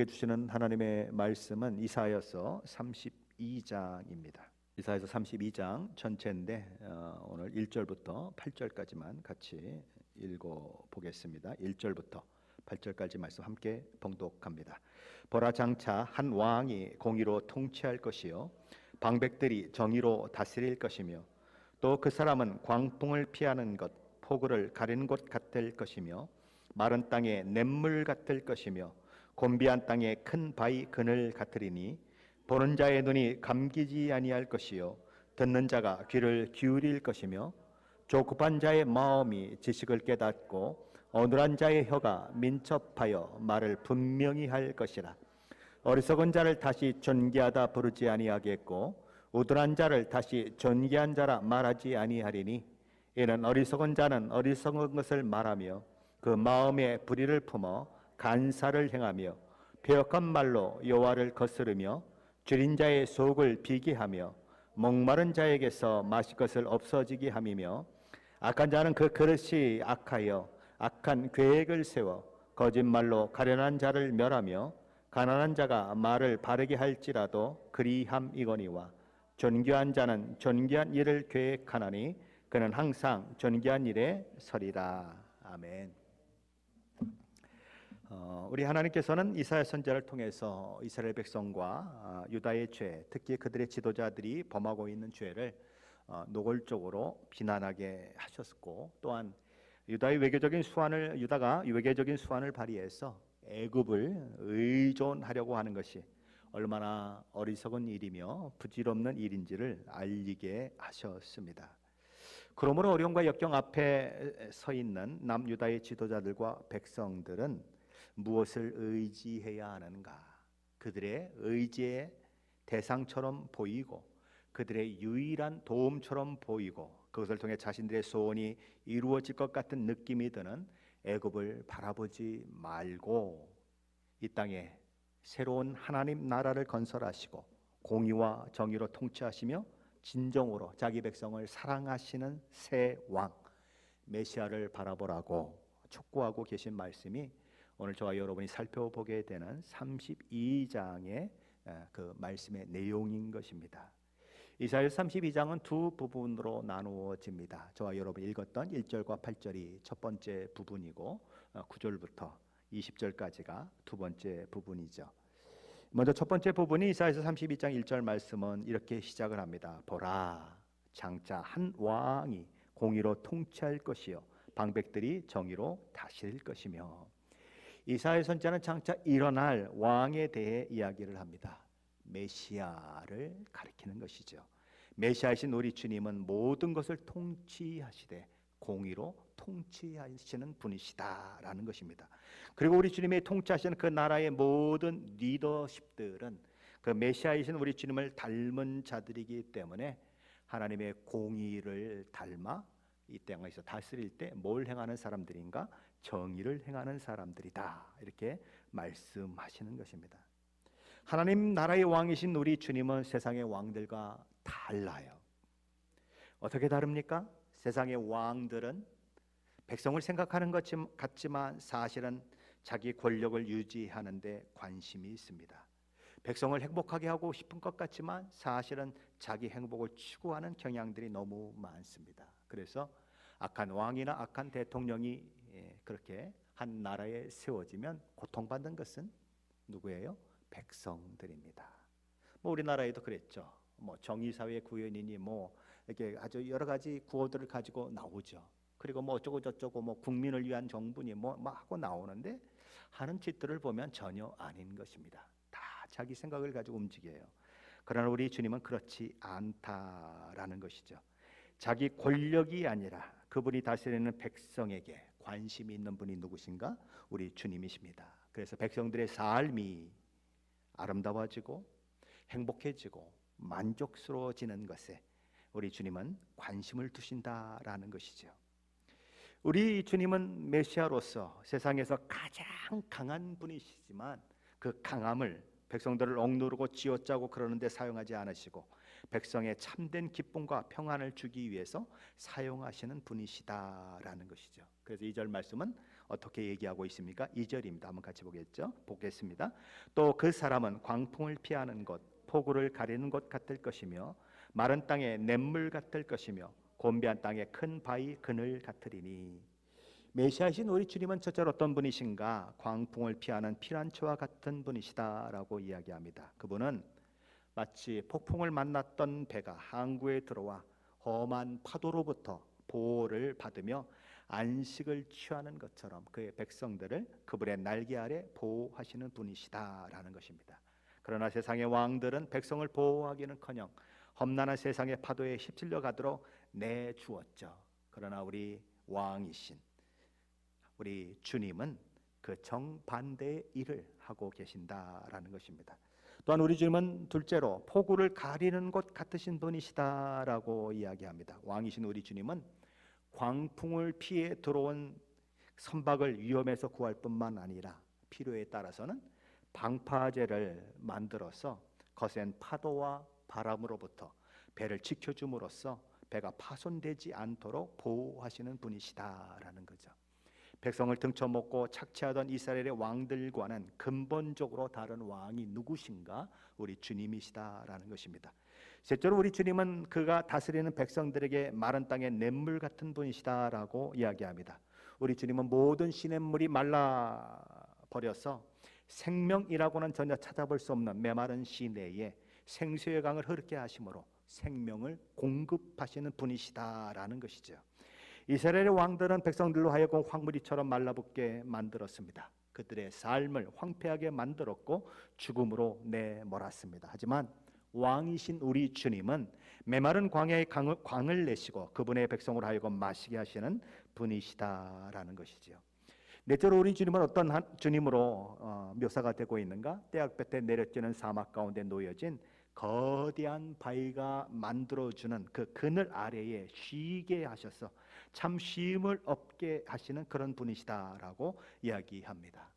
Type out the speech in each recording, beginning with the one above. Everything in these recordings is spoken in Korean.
주시는 하나님의 말씀은 이사야서 32장입니다. 이사야서 32장 전체인데 오늘 1절부터 8절까지만 같이 읽어보겠습니다. 1절부터 8절까지 말씀 함께 봉독합니다. 보라, 장차 한 왕이 공의로 통치할 것이요 방백들이 정의로 다스릴 것이며 또 그 사람은 광풍을 피하는 것, 폭우를 가리는 곳 같을 것이며 마른 땅에 냇물 같을 것이며 곤비한 땅에 큰 바위 그늘 같으리니 보는 자의 눈이 감기지 아니할 것이요 듣는 자가 귀를 기울일 것이며 조급한 자의 마음이 지식을 깨닫고 어눌한 자의 혀가 민첩하여 말을 분명히 할 것이라. 어리석은 자를 다시 존귀하다 부르지 아니하겠고 우둔한 자를 다시 존귀한 자라 말하지 아니하리니 이는 어리석은 자는 어리석은 것을 말하며 그 마음에 불의를 품어 간사를 행하며 배역한 말로 여호와를 거스르며 줄인 자의 속을 비게 하며 목마른 자에게서 마실 것을 없어지게 함이며 악한 자는 그 그릇이 악하여 악한 계획을 세워 거짓말로 가련한 자를 멸하며 가난한 자가 말을 바르게 할지라도 그리함이거니와 존귀한 자는 존귀한 일을 계획하나니 그는 항상 존귀한 일에 서리라. 아멘. 우리 하나님께서는 이사야 선지자를 통해서 이스라엘 백성과 유다의 죄, 특히 그들의 지도자들이 범하고 있는 죄를 노골적으로 비난하게 하셨고, 또한 유다가 외교적인 수완을 발휘해서 애굽을 의존하려고 하는 것이 얼마나 어리석은 일이며 부질없는 일인지를 알리게 하셨습니다. 그러므로 어려움과 역경 앞에 서 있는 남유다의 지도자들과 백성들은 무엇을 의지해야 하는가? 그들의 의지의 대상처럼 보이고 그들의 유일한 도움처럼 보이고 그것을 통해 자신들의 소원이 이루어질 것 같은 느낌이 드는 애굽을 바라보지 말고 이 땅에 새로운 하나님 나라를 건설하시고 공의와 정의로 통치하시며 진정으로 자기 백성을 사랑하시는 새 왕 메시아를 바라보라고 촉구하고 계신 말씀이 오늘 저와 여러분이 살펴보게 되는 32장의 그 말씀의 내용인 것입니다. 이사야서 32장은 두 부분으로 나누어집니다. 저와 여러분이 읽었던 1절과 8절이 첫 번째 부분이고 9절부터 20절까지가 두 번째 부분이죠. 먼저 첫 번째 부분이 이사야서 32장 1절 말씀은 이렇게 시작을 합니다. 보라, 장차 한 왕이 공의로 통치할 것이요 방백들이 정의로 다스릴 것이며. 이사야 선지자는 장차 일어날 왕에 대해 이야기를 합니다. 메시아를 가리키는 것이죠. 메시아이신 우리 주님은 모든 것을 통치하시되 공의로 통치하시는 분이시다라는 것입니다. 그리고 우리 주님의 통치하시는 그 나라의 모든 리더십들은 그 메시아이신 우리 주님을 닮은 자들이기 때문에 하나님의 공의를 닮아 이 땅에서 다스릴 때 뭘 행하는 사람들인가? 정의를 행하는 사람들이다, 이렇게 말씀하시는 것입니다. 하나님 나라의 왕이신 우리 주님은 세상의 왕들과 달라요. 어떻게 다릅니까? 세상의 왕들은 백성을 생각하는 것 같지만 사실은 자기 권력을 유지하는 데 관심이 있습니다. 백성을 행복하게 하고 싶은 것 같지만 사실은 자기 행복을 추구하는 경향들이 너무 많습니다. 그래서 악한 왕이나 악한 대통령이 그렇게 한 나라에 세워지면 고통받는 것은 누구예요? 백성들입니다. 우리나라에도 그랬죠. 정의사회 구현이니 이렇게 아주 여러 가지 구호들을 가지고 나오죠. 그리고 어쩌고 저쩌고 국민을 위한 정부니 하고 나오는데 하는 짓들을 보면 전혀 아닌 것입니다. 다 자기 생각을 가지고 움직여요. 그러나 우리 주님은 그렇지 않다라는 것이죠. 자기 권력이 아니라 그분이 다스리는 백성에게 관심이 있는 분이 누구신가? 우리 주님이십니다. 그래서 백성들의 삶이 아름다워지고 행복해지고 만족스러워지는 것에 우리 주님은 관심을 두신다라는 것이죠. 우리 주님은 메시아로서 세상에서 가장 강한 분이시지만 그 강함을 백성들을 억누르고 쥐어짜고 그러는 데 사용하지 않으시고 백성의 참된 기쁨과 평안을 주기 위해서 사용하시는 분이시다라는 것이죠. 그래서 2절 말씀은 어떻게 얘기하고 있습니까? 2절입니다. 한번 같이 보겠습니다. 또 그 사람은 광풍을 피하는 것, 폭우를 가리는 것 같을 것이며 마른 땅에 냇물 같을 것이며 곤비한 땅에 큰 바위 그늘 같으리니. 메시아이신 우리 주님은 첫째로 어떤 분이신가? 광풍을 피하는 피난처와 같은 분이시다라고 이야기합니다. 그분은 마치 폭풍을 만났던 배가 항구에 들어와 험한 파도로부터 보호를 받으며 안식을 취하는 것처럼 그의 백성들을 그분의 날개 아래 보호하시는 분이시다라는 것입니다. 그러나 세상의 왕들은 백성을 보호하기는커녕 험난한 세상의 파도에 휩쓸려 가도록 내주었죠. 그러나 우리 왕이신 우리 주님은 그 정반대의 일을 하고 계신다라는 것입니다. 또한 우리 주님은 둘째로 폭우를 가리는 것 같으신 분이시다라고 이야기합니다. 왕이신 우리 주님은 광풍을 피해 들어온 선박을 위험에서 구할 뿐만 아니라 필요에 따라서는 방파제를 만들어서 거센 파도와 바람으로부터 배를 지켜줌으로써 배가 파손되지 않도록 보호하시는 분이시다라는 거죠. 백성을 등쳐먹고 착취하던 이스라엘의 왕들과는 근본적으로 다른 왕이 누구신가? 우리 주님이시다라는 것입니다. 셋째로 우리 주님은 그가 다스리는 백성들에게 마른 땅의 냇물 같은 분이시다라고 이야기합니다. 우리 주님은 모든 시냇물이 말라버려서 생명이라고는 전혀 찾아볼 수 없는 메마른 시내에 생수의 강을 흐르게 하심으로 생명을 공급하시는 분이시다라는 것이죠. 이스라엘의 왕들은 백성들로 하여금 황무지처럼 말라붙게 만들었습니다. 그들의 삶을 황폐하게 만들었고 죽음으로 내몰았습니다. 하지만 왕이신 우리 주님은 메마른 광야의 광을 내시고 그분의 백성으로 하여금 마시게 하시는 분이시다라는 것이지요. 넷째로 우리 주님은 어떤 주님으로 묘사가 되고 있는가? 때학볕에 내려지는 사막 가운데 놓여진 거대한 바위가 만들어주는 그 그늘 아래에 쉬게 하셔서 참 쉼을 얻게 하시는 그런 분이시다라고 이야기합니다.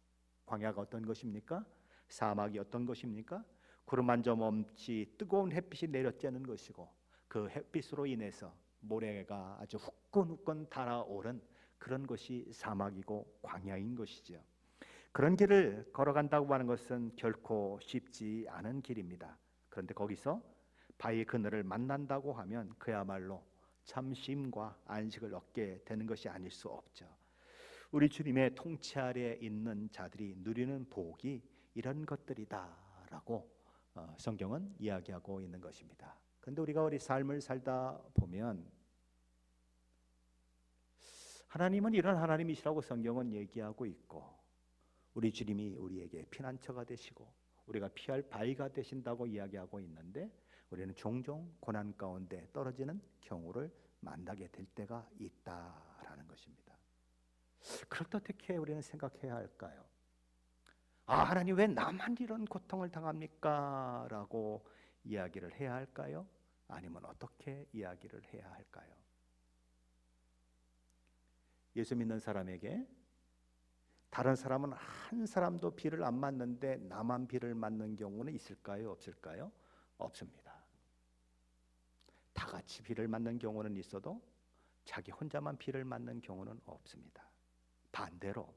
광야가 어떤 것입니까? 사막이 어떤 것입니까? 구름 한 점 없이 뜨거운 햇빛이 내려쬐는 것이고 그 햇빛으로 인해서 모래가 아주 후끈후끈 달아오른 그런 것이 사막이고 광야인 것이죠. 그런 길을 걸어간다고 하는 것은 결코 쉽지 않은 길입니다. 그런데 거기서 바위 그늘을 만난다고 하면 그야말로 참 쉼과 안식을 얻게 되는 것이 아닐 수 없죠. 우리 주님의 통치 아래 있는 자들이 누리는 복이 이런 것들이다라고 성경은 이야기하고 있는 것입니다. 그런데 우리가 우리 삶을 살다 보면 하나님은 이런 하나님이시라고 성경은 얘기하고 있고 우리 주님이 우리에게 피난처가 되시고 우리가 피할 바위가 되신다고 이야기하고 있는데 우리는 종종 고난 가운데 떨어지는 경우를 만나게 될 때가 있다라는 것입니다. 그럴 때 어떻게 우리는 생각해야 할까요? 하나님 왜 나만 이런 고통을 당합니까? 라고 이야기를 해야 할까요? 아니면 어떻게 이야기를 해야 할까요? 예수 믿는 사람에게 다른 사람은 한 사람도 비를 안 맞는데 나만 비를 맞는 경우는 있을까요? 없을까요? 없습니다. 다 같이 비를 맞는 경우는 있어도 자기 혼자만 비를 맞는 경우는 없습니다. 반대로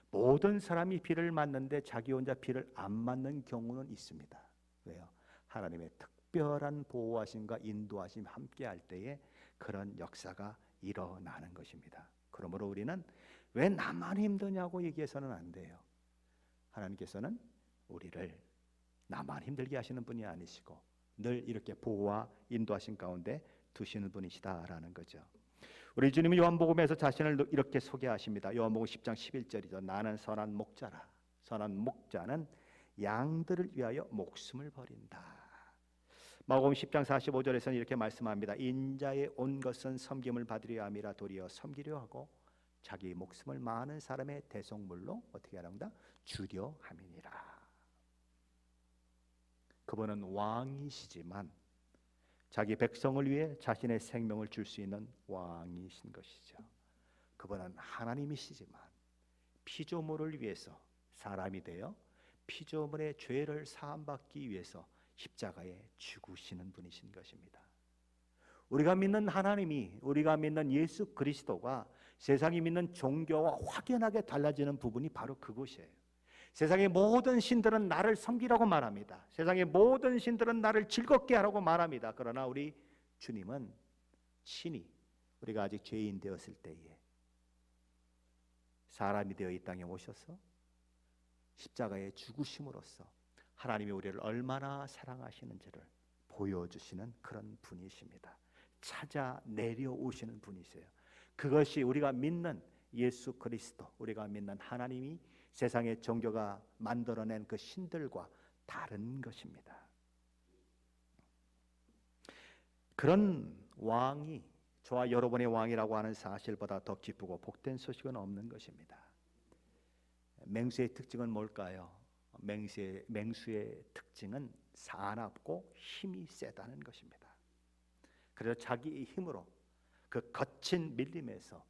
모든 사람이 비를 맞는데 자기 혼자 비를 안 맞는 경우는 있습니다. 왜요? 하나님의 특별한 보호하심과 인도하심 함께 할 때에 그런 역사가 일어나는 것입니다. 그러므로 우리는 왜 나만 힘드냐고 얘기해서는 안 돼요. 하나님께서는 우리를 나만 힘들게 하시는 분이 아니시고 늘 이렇게 보호와 인도하신 가운데 두시는 분이시다라는 거죠. 우리 주님은 요한복음에서 자신을 이렇게 소개하십니다. 요한복음 10장 11절이죠. 나는 선한 목자라. 선한 목자는 양들을 위하여 목숨을 버린다. 마가복음 10장 45절에서는 이렇게 말씀합니다. 인자에 온 것은 섬김을 받으려 함이라 도리어 섬기려 하고 자기 목숨을 많은 사람의 대속물로 어떻게 하는가? 주려 함이니라. 그분은 왕이시지만 자기 백성을 위해 자신의 생명을 줄 수 있는 왕이신 것이죠. 그분은 하나님이시지만 피조물을 위해서 사람이 되어 피조물의 죄를 사함받기 위해서 십자가에 죽으시는 분이신 것입니다. 우리가 믿는 하나님이, 우리가 믿는 예수 그리스도가 세상이 믿는 종교와 확연하게 달라지는 부분이 바로 그것이에요. 세상의 모든 신들은 나를 섬기라고 말합니다. 세상의 모든 신들은 나를 즐겁게 하라고 말합니다. 그러나 우리 주님은 친히 우리가 아직 죄인 되었을 때에 사람이 되어 이 땅에 오셔서 십자가에 죽으심으로써 하나님이 우리를 얼마나 사랑하시는지를 보여주시는 그런 분이십니다. 찾아 내려오시는 분이세요. 그것이 우리가 믿는 예수 그리스도, 우리가 믿는 하나님이 세상의 종교가 만들어낸 그 신들과 다른 것입니다. 그런 왕이 저와 여러분의 왕이라고 하는 사실보다 더 기쁘고 복된 소식은 없는 것입니다. 맹수의 특징은 뭘까요? 맹수의 특징은 사납고 힘이 세다는 것입니다. 그래서 자기 힘으로 그 거친 밀림에서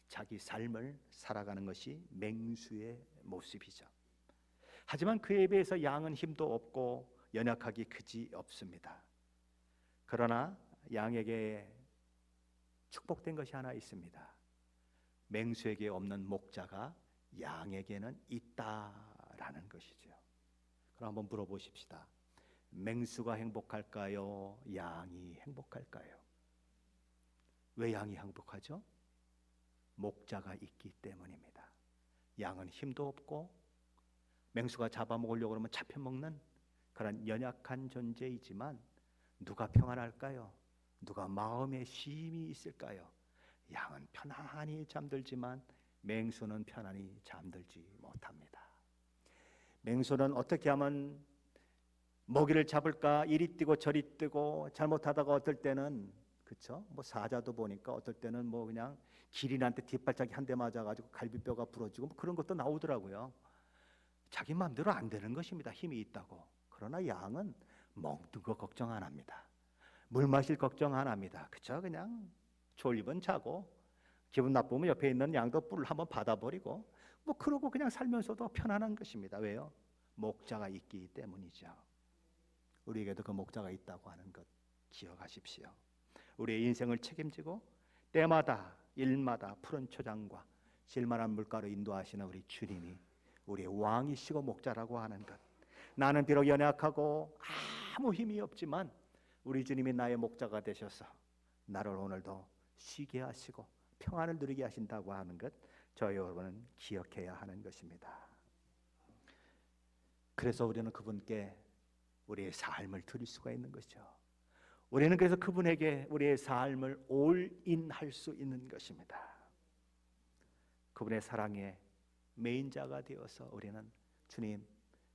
자기 삶을 살아가는 것이 맹수의 모습이죠. 하지만 그에 비해서 양은 힘도 없고 연약하기 그지 없습니다. 그러나 양에게 축복된 것이 하나 있습니다. 맹수에게 없는 목자가 양에게는 있다라는 것이죠. 그럼 한번 물어보십시다. 맹수가 행복할까요? 양이 행복할까요? 왜 양이 행복하죠? 목자가 있기 때문입니다. 양은 힘도 없고 맹수가 잡아먹으려고 그러면 잡혀먹는 그런 연약한 존재이지만 누가 평안할까요? 누가 마음에 쉼이 있을까요? 양은 편안히 잠들지만 맹수는 편안히 잠들지 못합니다. 맹수는 어떻게 하면 먹이를 잡을까 이리 뛰고 저리 뛰고 잘못하다가 어떨 때는 그렇죠? 뭐 사자도 보니까 어떨 때는 뭐 그냥 기린한테 뒷발차기 한 대 맞아가지고 갈비뼈가 부러지고 뭐 그런 것도 나오더라고요. 자기 마음대로 안 되는 것입니다. 힘이 있다고. 그러나 양은 먹는 거 걱정 안 합니다. 물 마실 걱정 안 합니다. 그렇죠? 그냥 졸리면 자고 기분 나쁘면 옆에 있는 양도 뿔을 한번 받아버리고 뭐 그러고 그냥 살면서도 편안한 것입니다. 왜요? 목자가 있기 때문이죠. 우리에게도 그 목자가 있다고 하는 것 기억하십시오. 우리의 인생을 책임지고 때마다 일마다 푸른 초장과 실만한 물가로 인도하시는 우리 주님이 우리의 왕이시고 목자라고 하는 것. 나는 비록 연약하고 아무 힘이 없지만 우리 주님이 나의 목자가 되셔서 나를 오늘도 쉬게 하시고 평안을 누리게 하신다고 하는 것, 저희 여러분은 기억해야 하는 것입니다. 그래서 우리는 그분께 우리의 삶을 드릴 수가 있는 것이죠. 우리는 그래서 그분에게 우리의 삶을 올인할 수 있는 것입니다. 그분의 사랑에 메인자가 되어서 우리는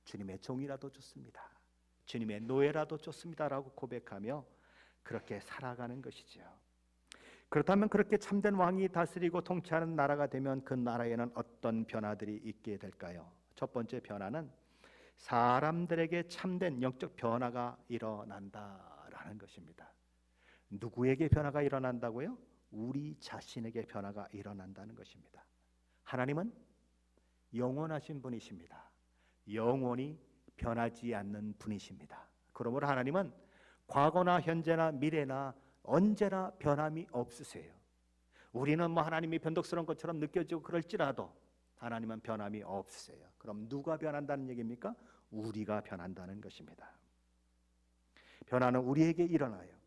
주님의 종이라도 좋습니다. 주님의 노예라도 좋습니다라고 고백하며 그렇게 살아가는 것이죠. 그렇다면 그렇게 참된 왕이 다스리고 통치하는 나라가 되면 그 나라에는 어떤 변화들이 있게 될까요? 첫 번째 변화는 사람들에게 참된 영적 변화가 일어난다라는 것입니다. 누구에게 변화가 일어난다고요? 우리 자신에게 변화가 일어난다는 것입니다. 하나님은 영원하신 분이십니다. 영원히 변하지 않는 분이십니다. 그러므로 하나님은 과거나 현재나 미래나 언제나 변함이 없으세요. 우리는 뭐 하나님이 변덕스러운 것처럼 느껴지고 그럴지라도 하나님은 변함이 없으세요. 그럼 누가 변한다는 얘기입니까? 우리가 변한다는 것입니다. 변화는 우리에게 일어나요.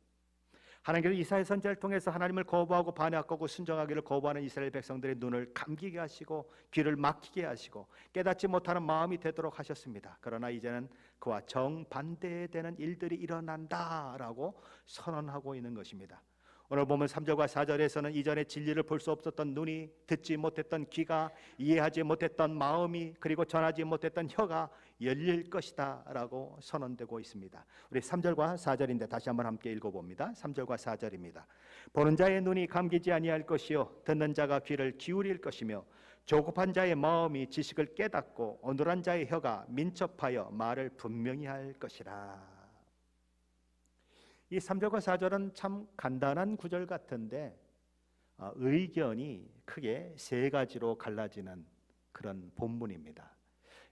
하나님께서 이사야 선지자를 통해서 하나님을 거부하고 반역하고 순종하기를 거부하는 이스라엘 백성들의 눈을 감기게 하시고 귀를 막히게 하시고 깨닫지 못하는 마음이 되도록 하셨습니다. 그러나 이제는 그와 정반대되는 일들이 일어난다라고 선언하고 있는 것입니다. 오늘 보면 3절과 4절에서는 이전에 진리를 볼 수 없었던 눈이, 듣지 못했던 귀가, 이해하지 못했던 마음이, 그리고 전하지 못했던 혀가 열릴 것이다 라고 선언되고 있습니다. 우리 3절과 4절인데 다시 한번 함께 읽어봅니다. 3절과 4절입니다. 보는 자의 눈이 감기지 아니할 것이요 듣는 자가 귀를 기울일 것이며 조급한 자의 마음이 지식을 깨닫고 어눌한 자의 혀가 민첩하여 말을 분명히 할 것이라. 이 3절과 4절은 참 간단한 구절 같은데 의견이 크게 세 가지로 갈라지는 그런 본문입니다.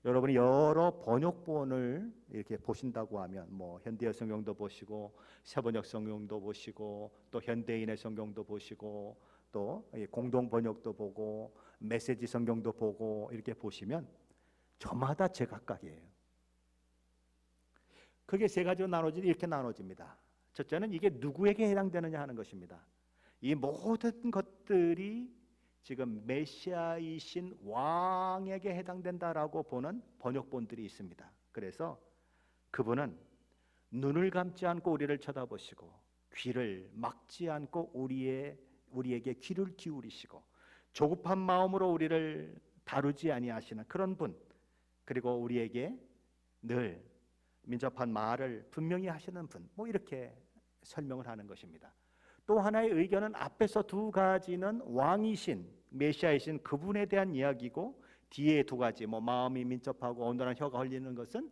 여러분이 여러 번역본을 이렇게 보신다고 하면 뭐 현대어 성경도 보시고 세번역 성경도 보시고 또 현대인의 성경도 보시고 또 공동 번역도 보고 메시지 성경도 보고 이렇게 보시면 저마다 제각각이에요. 그게 세 가지로 이렇게 나눠집니다. 첫째는 이게 누구에게 해당되느냐 하는 것입니다. 이 모든 것들이 지금 메시아이신 왕에게 해당된다라고 보는 번역본들이 있습니다. 그래서 그분은 눈을 감지 않고 우리를 쳐다보시고 귀를 막지 않고 우리에게 귀를 기울이시고 조급한 마음으로 우리를 다루지 아니하시는 그런 분, 그리고 우리에게 늘 민첩한 말을 분명히 하시는 분, 뭐 이렇게 설명을 하는 것입니다. 또 하나의 의견은 앞에서 두 가지는 왕이신 메시아이신 그분에 대한 이야기고, 뒤에 두 가지 뭐 마음이 민첩하고 온전한 혀가 흘리는 것은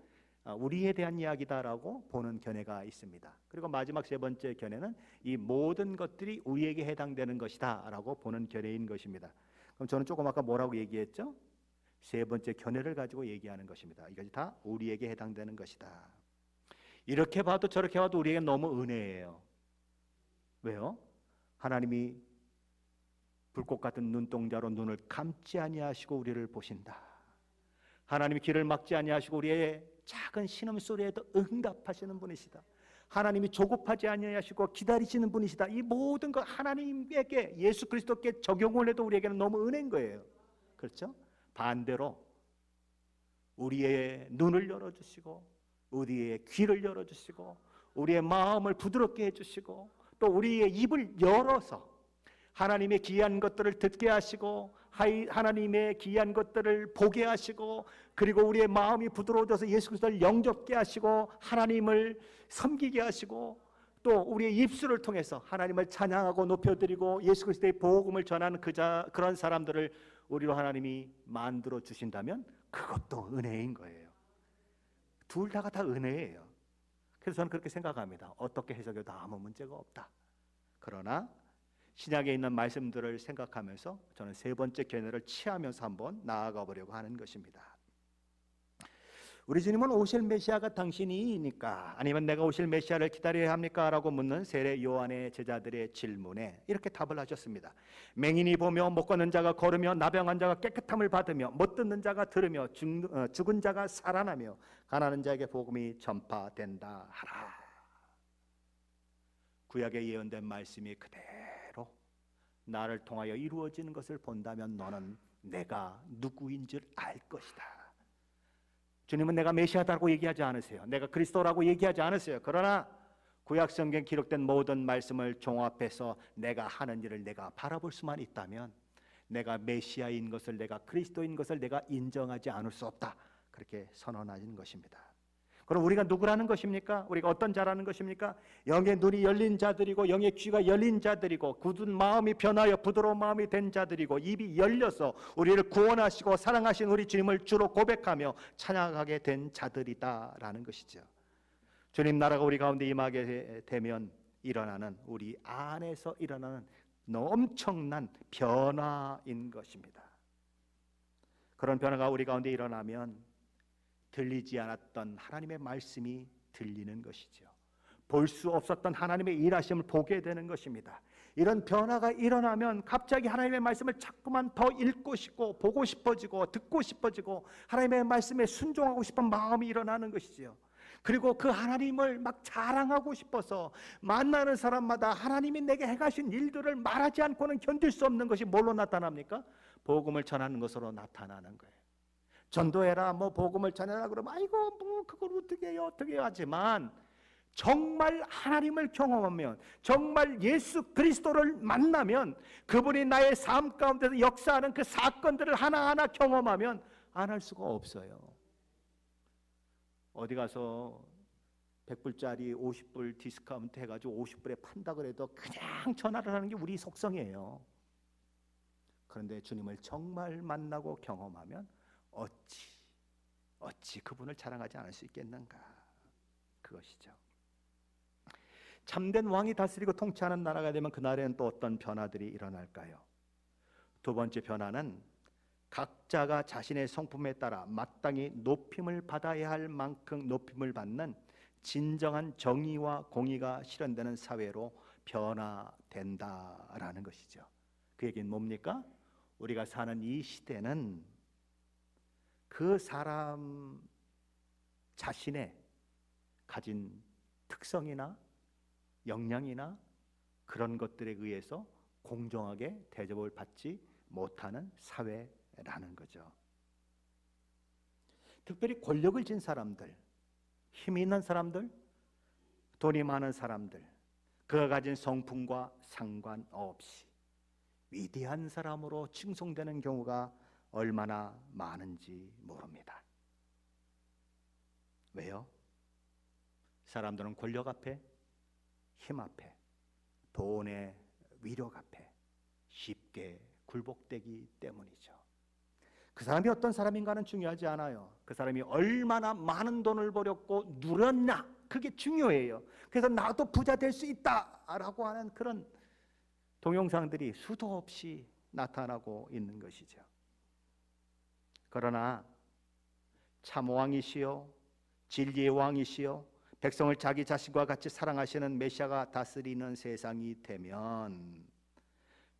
우리에 대한 이야기다라고 보는 견해가 있습니다. 그리고 마지막 세 번째 견해는 이 모든 것들이 우리에게 해당되는 것이다라고 보는 견해인 것입니다. 그럼 저는 조금 아까 뭐라고 얘기했죠? 세 번째 견해를 가지고 얘기하는 것입니다. 이것이 다 우리에게 해당되는 것이다. 이렇게 봐도 저렇게 봐도 우리에게 너무 은혜예요. 왜요? 하나님이 불꽃 같은 눈동자로 눈을 감지 아니하시고 우리를 보신다. 하나님이 귀를 막지 아니하시고 우리의 작은 신음소리에도 응답하시는 분이시다. 하나님이 조급하지 아니하시고 기다리시는 분이시다. 이 모든 것 하나님에게, 예수 그리스도께 적용을 해도 우리에게는 너무 은혜인 거예요. 그렇죠? 반대로 우리의 눈을 열어주시고 우리의 귀를 열어주시고 우리의 마음을 부드럽게 해주시고 또 우리의 입을 열어서 하나님의 귀한 것들을 듣게 하시고 하나님의 귀한 것들을 보게 하시고, 그리고 우리의 마음이 부드러워져서 예수 그리스도를 영접게 하시고 하나님을 섬기게 하시고, 또 우리의 입술을 통해서 하나님을 찬양하고 높여드리고 예수 그리스도의 복음을 전하는 그런 사람들을 우리로 하나님이 만들어 주신다면 그것도 은혜인 거예요. 둘 다가 다 은혜예요. 그래서 저는 그렇게 생각합니다. 어떻게 해석해도 아무 문제가 없다. 그러나 신약에 있는 말씀들을 생각하면서 저는 세 번째 견해를 취하면서 한번 나아가 보려고 하는 것입니다. 우리 주님은 오실 메시아가 당신이니까, 아니면 내가 오실 메시아를 기다려야 합니까? 라고 묻는 세례 요한의 제자들의 질문에 이렇게 답을 하셨습니다. 맹인이 보며 못 걷는 자가 걸으며 나병한 자가 깨끗함을 받으며 못 듣는 자가 들으며 죽은 자가 살아나며 가난한 자에게 복음이 전파된다 하라. 구약에 예언된 말씀이 그대로 나를 통하여 이루어지는 것을 본다면 너는 내가 누구인 줄 알 것이다. 주님은 내가 메시아다라고 얘기하지 않으세요. 내가 그리스도라고 얘기하지 않으세요. 그러나 구약 성경 기록된 모든 말씀을 종합해서 내가 하는 일을 내가 바라볼 수만 있다면 내가 메시아인 것을, 내가 그리스도인 것을 내가 인정하지 않을 수 없다. 그렇게 선언하는 것입니다. 그럼 우리가 누구라는 것입니까? 우리가 어떤 자라는 것입니까? 영의 눈이 열린 자들이고 영의 귀가 열린 자들이고 굳은 마음이 변하여 부드러운 마음이 된 자들이고 입이 열려서 우리를 구원하시고 사랑하신 우리 주님을 주로 고백하며 찬양하게 된 자들이다라는 것이죠. 주님 나라가 우리 가운데 임하게 되면 일어나는, 우리 안에서 일어나는 엄청난 변화인 것입니다. 그런 변화가 우리 가운데 일어나면 들리지 않았던 하나님의 말씀이 들리는 것이죠. 볼 수 없었던 하나님의 일하심을 보게 되는 것입니다. 이런 변화가 일어나면 갑자기 하나님의 말씀을 자꾸만 더 읽고 싶고 보고 싶어지고 듣고 싶어지고 하나님의 말씀에 순종하고 싶은 마음이 일어나는 것이지요. 그리고 그 하나님을 막 자랑하고 싶어서 만나는 사람마다 하나님이 내게 행하신 일들을 말하지 않고는 견딜 수 없는 것이 뭘로 나타납니까? 복음을 전하는 것으로 나타나는 거예요. 전도해라, 뭐 복음을 전해라 그러면 아이고 뭐 그걸 어떻게 해요, 어떻게 해요 하지만 정말 하나님을 경험하면, 정말 예수 그리스도를 만나면, 그분이 나의 삶 가운데서 역사하는 그 사건들을 하나하나 경험하면 안 할 수가 없어요. 어디 가서 100불짜리 50불 디스카운트 해가지고 50불에 판다 그래도 그냥 전화를 하는 게 우리 속성이에요. 그런데 주님을 정말 만나고 경험하면 어찌 그분을 자랑하지 않을 수 있겠는가, 그것이죠. 참된 왕이 다스리고 통치하는 나라가 되면 그날에는 또 어떤 변화들이 일어날까요? 두 번째 변화는 각자가 자신의 성품에 따라 마땅히 높임을 받아야 할 만큼 높임을 받는 진정한 정의와 공의가 실현되는 사회로 변화된다라는 것이죠. 그 얘기는 뭡니까? 우리가 사는 이 시대는 그 사람 자신의 가진 특성이나 역량이나 그런 것들에 의해서 공정하게 대접을 받지 못하는 사회라는 거죠. 특별히 권력을 쥔 사람들, 힘이 있는 사람들, 돈이 많은 사람들, 그가 가진 성품과 상관없이 위대한 사람으로 칭송되는 경우가 얼마나 많은지 모릅니다. 왜요? 사람들은 권력 앞에, 힘 앞에, 돈의 위력 앞에 쉽게 굴복되기 때문이죠. 그 사람이 어떤 사람인가는 중요하지 않아요. 그 사람이 얼마나 많은 돈을 벌였고 누렸나, 그게 중요해요. 그래서 나도 부자 될 수 있다라고 하는 그런 동영상들이 수도 없이 나타나고 있는 것이죠. 그러나 참 왕이시여 진리의 왕이시여 백성을 자기 자신과 같이 사랑하시는 메시아가 다스리는 세상이 되면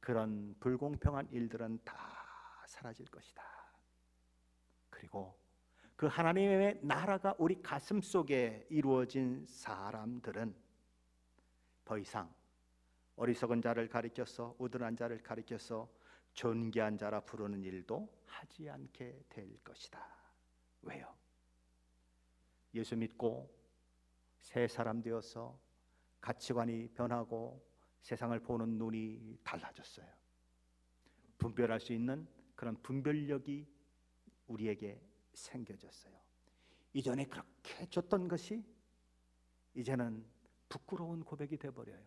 그런 불공평한 일들은 다 사라질 것이다. 그리고 그 하나님의 나라가 우리 가슴 속에 이루어진 사람들은 더 이상 어리석은 자를 가리켜서 우둔한 자를 가리켜서 존귀한 자라 부르는 일도 하지 않게 될 것이다. 왜요? 예수 믿고 새 사람 되어서 가치관이 변하고 세상을 보는 눈이 달라졌어요. 분별할 수 있는 그런 분별력이 우리에게 생겨졌어요. 이전에 그렇게 줬던 것이 이제는 부끄러운 고백이 되어버려요.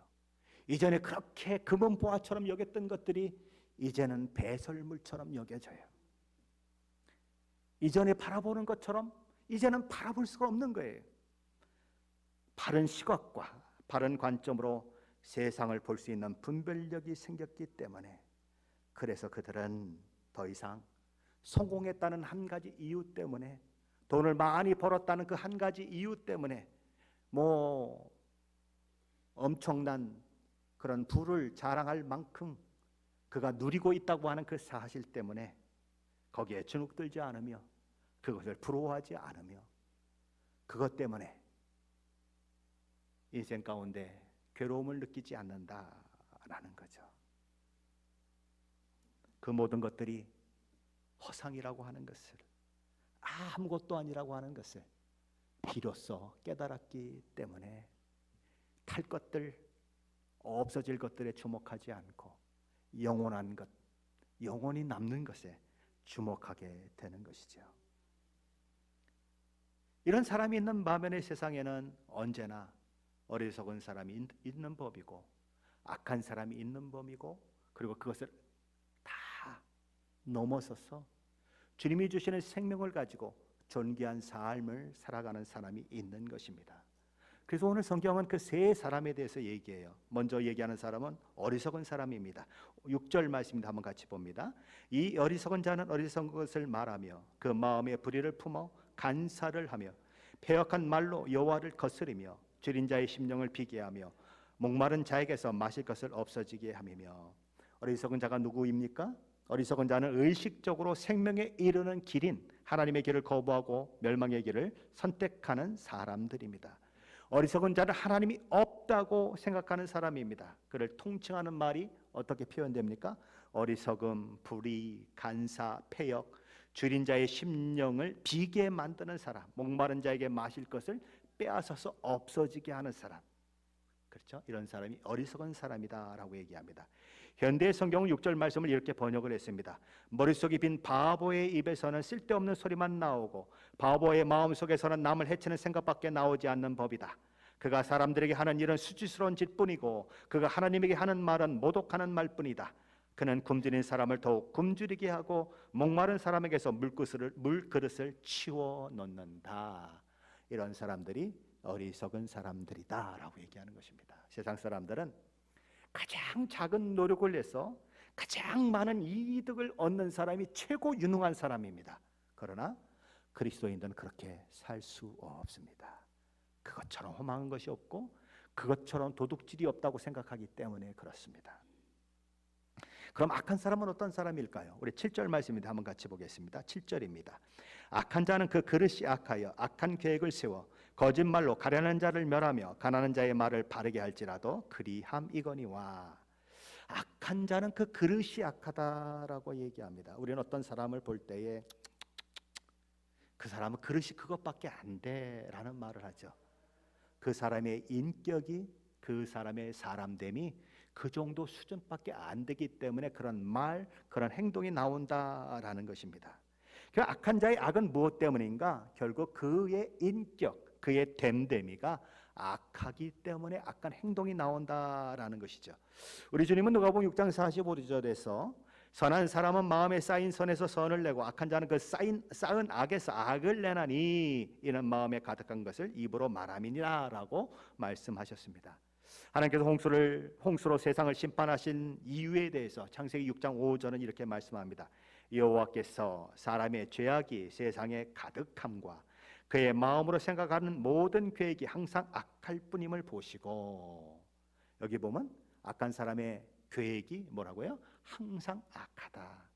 이전에 그렇게 금은보화처럼 여겼던 것들이 이제는 배설물처럼 여겨져요. 이전에 바라보는 것처럼 이제는 바라볼 수가 없는 거예요. 바른 시각과 바른 관점으로 세상을 볼 수 있는 분별력이 생겼기 때문에, 그래서 그들은 더 이상 성공했다는 한 가지 이유 때문에, 돈을 많이 벌었다는 그 한 가지 이유 때문에 엄청난 그런 부를 자랑할 만큼 그가 누리고 있다고 하는 그 사실 때문에 거기에 주눅들지 않으며 그것을 부러워하지 않으며 그것 때문에 인생 가운데 괴로움을 느끼지 않는다라는 거죠. 그 모든 것들이 허상이라고 하는 것을, 아무것도 아니라고 하는 것을 비로소 깨달았기 때문에 탈 것들, 없어질 것들에 주목하지 않고 영원한 것, 영원히 남는 것에 주목하게 되는 것이죠. 이런 사람이 있는 반면의 세상에는 언제나 어리석은 사람이 있는 법이고 악한 사람이 있는 법이고, 그리고 그것을 다 넘어서서 주님이 주시는 생명을 가지고 존귀한 삶을 살아가는 사람이 있는 것입니다. 그래서 오늘 성경은 그 세 사람에 대해서 얘기해요. 먼저 얘기하는 사람은 어리석은 사람입니다. 6절 말씀입니다. 한번 같이 봅니다. 이 어리석은 자는 어리석은 것을 말하며 그 마음에 불의를 품어 간사를 하며 패역한 말로 여호와를 거스리며 줄인 자의 심령을 비게 하며 목마른 자에게서 마실 것을 없어지게 함이며. 어리석은 자가 누구입니까? 어리석은 자는 의식적으로 생명에 이르는 길인 하나님의 길을 거부하고 멸망의 길을 선택하는 사람들입니다. 어리석은 자는 하나님이 없다고 생각하는 사람입니다. 그를 통칭하는 말이 어떻게 표현됩니까? 어리석음, 불의, 간사, 패역, 줄인 자의 심령을 비게 만드는 사람, 목마른 자에게 마실 것을 빼앗아서 없어지게 하는 사람, 그렇죠? 이런 사람이 어리석은 사람이다라고 얘기합니다. 현대 성경은 6절 말씀을 이렇게 번역을 했습니다. 머릿속이 빈 바보의 입에서는 쓸데없는 소리만 나오고 바보의 마음속에서는 남을 해치는 생각밖에 나오지 않는 법이다. 그가 사람들에게 하는 일은 수치스러운 짓뿐이고 그가 하나님에게 하는 말은 모독하는 말뿐이다. 그는 굶주린 사람을 더욱 굶주리게 하고 목마른 사람에게서 물그릇을 치워 놓는다. 이런 사람들이 어리석은 사람들이다 라고 얘기하는 것입니다. 세상 사람들은 가장 작은 노력을 해서 가장 많은 이득을 얻는 사람이 최고 유능한 사람입니다. 그러나 그리스도인들은 그렇게 살 수 없습니다. 그것처럼 험한 것이 없고 그것처럼 도둑질이 없다고 생각하기 때문에 그렇습니다. 그럼 악한 사람은 어떤 사람일까요? 우리 7절 말씀인데 한번 같이 보겠습니다. 7절입니다. 악한 자는 그 그릇이 악하여 악한 계획을 세워 거짓말로 가련한 자를 멸하며 가난한 자의 말을 바르게 할지라도 그리함이거니와. 악한 자는 그 그릇이 악하다라고 얘기합니다. 우리는 어떤 사람을 볼 때에 그 사람은 그릇이 그것밖에 안 돼라는 말을 하죠. 그 사람의 인격이, 그 사람의 사람됨이 그 정도 수준밖에 안 되기 때문에 그런 말, 그런 행동이 나온다라는 것입니다. 그 악한 자의 악은 무엇 때문인가? 결국 그의 인격, 그의 됨됨이가 악하기 때문에 악한 행동이 나온다라는 것이죠. 우리 주님은 누가복음 6장 45절에서 선한 사람은 마음에 쌓인 선에서 선을 내고 악한 자는 그 쌓은 악에서 악을 내나니 이는 마음에 가득한 것을 입으로 말함이니라 라고 말씀하셨습니다. 하나님께서 홍수로 세상을 심판하신 이유에 대해서 창세기 6장 5절은 이렇게 말씀합니다. 여호와께서 사람의 죄악이 세상에 가득함과 그의 마음으로 생각하는 모든 계획이 항상 악할 뿐임을 보시고, 여기 보면 악한 사람의 계획이 뭐라고요? 항상 악하다.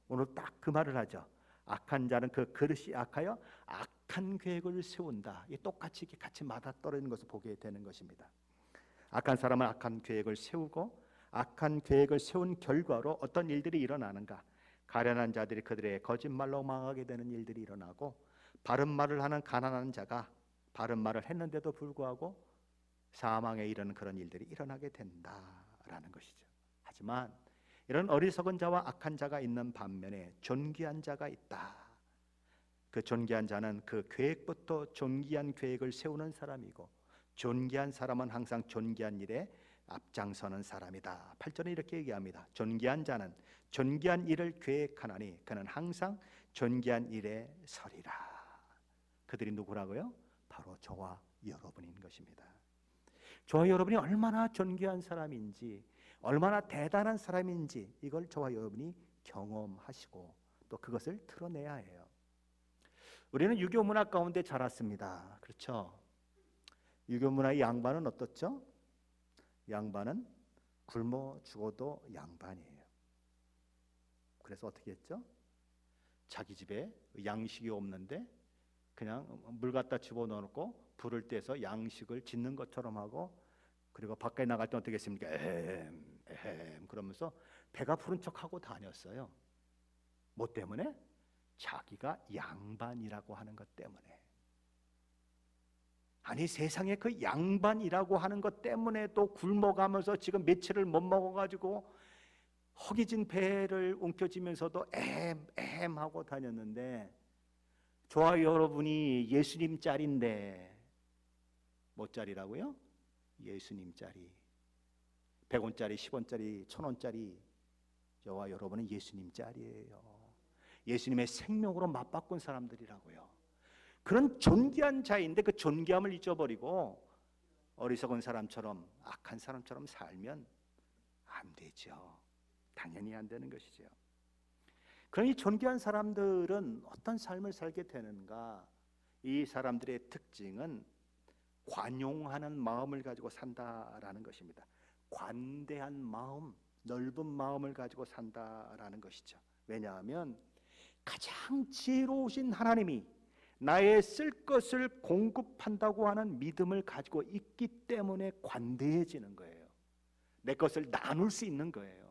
오늘 딱 그 말을 하죠. 악한 자는 그 그릇이 악하여 악한 계획을 세운다. 이 똑같이 같이 맞아떨어지는 것을 보게 되는 것입니다. 악한 사람은 악한 계획을 세우고 악한 계획을 세운 결과로 어떤 일들이 일어나는가? 가련한 자들이 그들의 거짓말로 망하게 되는 일들이 일어나고, 바른 말을 하는 가난한 자가 바른 말을 했는데도 불구하고 사망에 이르는 그런 일들이 일어나게 된다라는 것이죠. 하지만 이런 어리석은 자와 악한 자가 있는 반면에 존귀한 자가 있다. 그 존귀한 자는 그 계획부터 존귀한 계획을 세우는 사람이고, 존귀한 사람은 항상 존귀한 일에 앞장서는 사람이다. 8절에 이렇게 얘기합니다. 존귀한 자는 존귀한 일을 계획하나니 그는 항상 존귀한 일에 서리라. 그들이 누구라고요? 바로 저와 여러분인 것입니다. 저와 여러분이 얼마나 존귀한 사람인지, 얼마나 대단한 사람인지 이걸 저와 여러분이 경험하시고 또 그것을 드러내야 해요. 우리는 유교 문화 가운데 자랐습니다. 그렇죠? 유교 문화의 양반은 어떻죠? 양반은 굶어 죽어도 양반이에요. 그래서 어떻게 했죠? 자기 집에 양식이 없는데 그냥 물 갖다 집어넣고 불을 떼서 양식을 짓는 것처럼 하고, 그리고 밖에 나갈 때 어떻게 했습니까? 에헴 그러면서 배가 부른 척하고 다녔어요. 뭐 때문에? 자기가 양반이라고 하는 것 때문에. 아니, 세상에 그 양반이라고 하는 것 때문에도 굶어가면서 지금 며칠을 못 먹어가지고 허기진 배를 움켜쥐면서도 에헴 하고 다녔는데, 저와 여러분이 예수님 짤인데, 뭐 짤이라고요? 예수님 짤이. 100원짜리, 10원짜리, 1000원짜리, 저와 여러분은 예수님 짤이에요. 예수님의 생명으로 맞바꾼 사람들이라고요. 그런 존귀한 자인데 그 존귀함을 잊어버리고 어리석은 사람처럼, 악한 사람처럼 살면 안 되죠. 당연히 안 되는 것이죠. 그러니 존귀한 사람들은 어떤 삶을 살게 되는가? 이 사람들의 특징은 관용하는 마음을 가지고 산다라는 것입니다. 관대한 마음, 넓은 마음을 가지고 산다라는 것이죠. 왜냐하면 가장 지혜로우신 하나님이 나의 쓸 것을 공급한다고 하는 믿음을 가지고 있기 때문에 관대해지는 거예요. 내 것을 나눌 수 있는 거예요.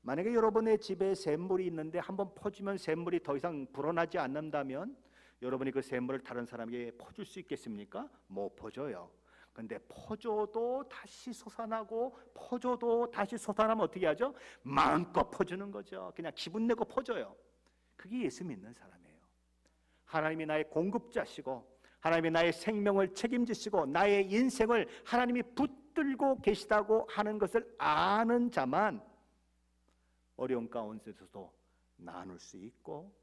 만약에 여러분의 집에 샘물이 있는데 한번 퍼주면 샘물이 더 이상 불어나지 않는다면 여러분이 그 샘물을 다른 사람에게 퍼줄 수 있겠습니까? 못 퍼줘요. 근데 퍼줘도 다시 솟아나고 퍼줘도 다시 솟아나면 어떻게 하죠? 마음껏 퍼주는 거죠. 그냥 기분 내고 퍼줘요. 그게 예수 믿는 사람이에요. 하나님이 나의 공급자시고 하나님이 나의 생명을 책임지시고 나의 인생을 하나님이 붙들고 계시다고 하는 것을 아는 자만 어려운 가운데서도 나눌 수 있고,